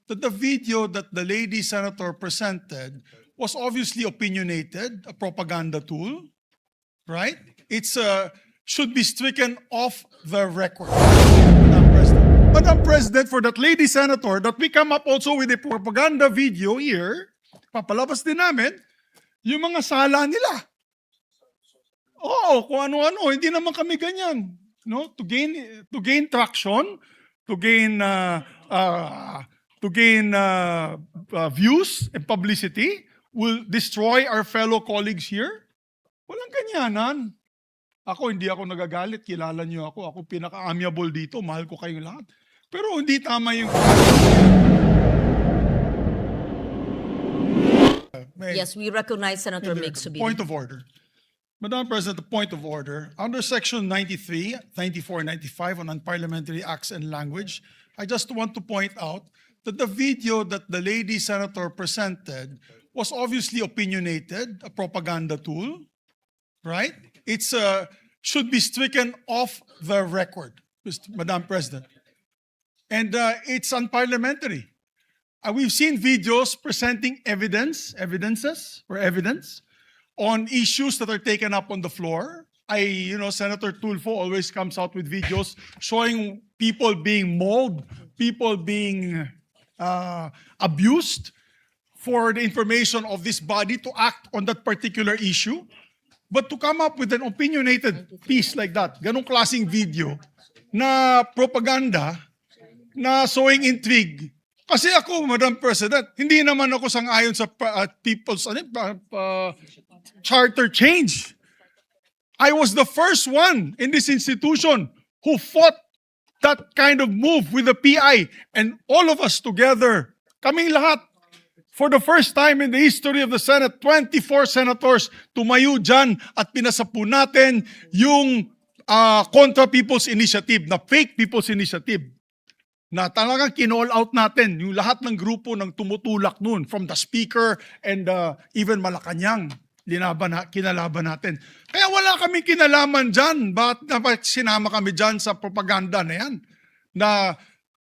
that the video that the lady senator presented was obviously opinionated, a propaganda tool, right? It's should be stricken off the record, Madam President. Madam President, for that lady senator, that we come up also with a propaganda video here, papalabas din namin, yung mga sala nila. Oo, kung ano-ano, hindi naman kami ganyan. No? To gain traction, to gain views and publicity, will destroy our fellow colleagues here. Walang ganyanan. Ako, hindi ako nagagalit. Kilala niyo ako. Ako pinaka-amiable dito. Mahal ko kayong lahat. Pero hindi tama yung... Yes, we recognize Senator Mig Subiri. Point of order. Madam President, the point of order. Under Section 93, 94, 95 on Unparliamentary Acts and Language, I just want to point out that the video that the lady senator presented was obviously opinionated, a propaganda tool, right? It's should be stricken off the record, Madam President. And it's unparliamentary. We've seen videos presenting evidence on issues that are taken up on the floor. Senator Tulfo always comes out with videos showing people being mauled, people being abused for the information of this body to act on that particular issue. But to come up with an opinionated piece like that, ganong klaseng video na propaganda, na sowing intrigue. Kasi ako, Madam President, hindi naman ako sang-ayon sa people's charter change. I was the first one in this institution who fought that kind of move with the PI, and all of us together, kaming lahat, for the first time in the history of the Senate, 24 senators tumayo dyan at pinasapu natin yung Contra People's Initiative, na fake People's Initiative, na talagang kinall out natin yung lahat ng grupo ng tumutulak nun, from the Speaker and even Malacanang, kinalaban natin. Kaya wala kaming kinalaman dyan. Bakit sinama kami dyan sa propaganda na yan? Na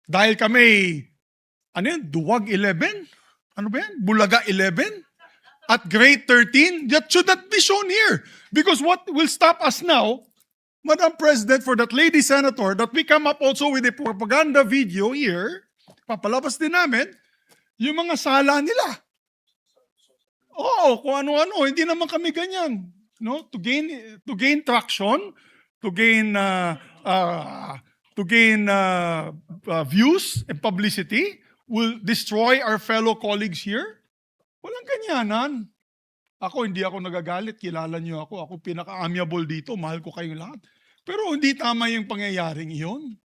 dahil kami, Duwag 11? Ano ba yan? Bulaga 11? At grade 13? That should not be shown here. Because what will stop us now, Madam President, for that lady senator, that we come up also with a propaganda video here, papalabas din namin, yung mga sala nila. Oo, kung ano-ano, hindi naman kami ganyan. No? To gain traction, to gain views and publicity, will destroy our fellow colleagues here. Walang ganyanan. Ako, hindi ako nagagalit. Kilala niyo ako. Ako pinaka-amiable dito. Mahal ko kayong lahat. Pero hindi tama yung pangyayaring iyon.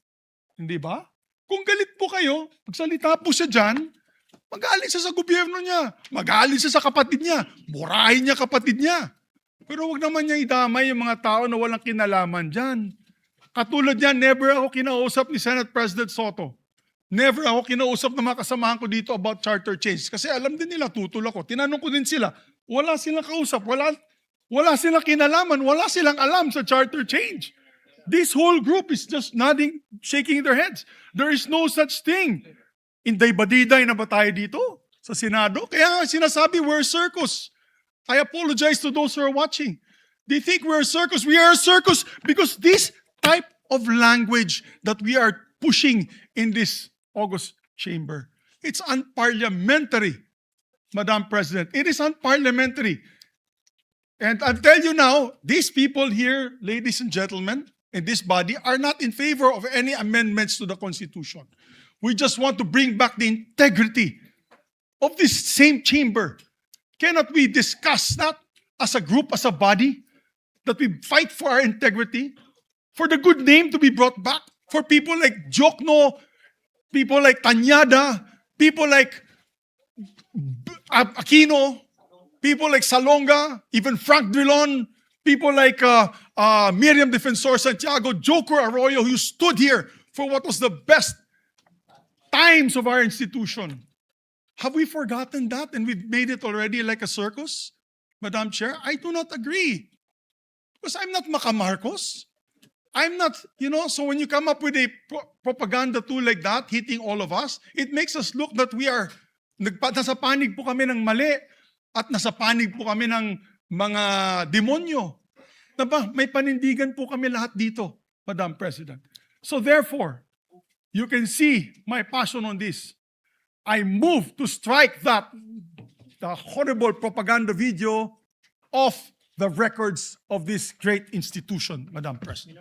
Hindi ba? Kung galit po kayo, magsalita po siya dyan, magalit siya sa gobyerno niya, magalit siya sa kapatid niya, murahin niya kapatid niya. Pero wag naman niya idamay yung mga tao na walang kinalaman dyan. Katulad niyan, never ako kinausap ni Senate President Soto. Never ako kinausap ng mga kasamahan ko dito about charter change. Kasi alam din nila, tutol ako. Tinanong ko din sila, wala silang kausap, wala silang kinalaman, wala silang alam sa charter change. This whole group is just nodding, shaking their heads. There is no such thing. Inday-badiday na ba tayo dito sa Senado? Kaya nga sinasabi, we're a circus. I apologize to those who are watching. They think we're a circus. We are a circus because this type of language that we are pushing in this August chamber, it's unparliamentary, Madam President. It is unparliamentary. And I'll tell you now, these people here, ladies and gentlemen, in this body, are not in favor of any amendments to the Constitution. We just want to bring back the integrity of this same chamber. Cannot we discuss that as a group, as a body, that we fight for our integrity, for the good name to be brought back, for people like Jokno, people like Tanyada, people like Aquino, people like Salonga, even Frank Drilon, people like Miriam Defensor Santiago, Joker Arroyo, who stood here for what was the best times of our institution. Have we forgotten that and we've made it already like a circus? Madam Chair, I do not agree. Because I'm not Macamarcos. I'm not, so when you come up with a propaganda tool like that, hitting all of us, it makes us look that we are, nasa panig po kami ng mali at nasa panig po kami ng mga demonyo. Diba? May panindigan po kami lahat dito, Madam President. So therefore, you can see my passion on this. I move to strike the horrible propaganda video off the records of this great institution, Madam President.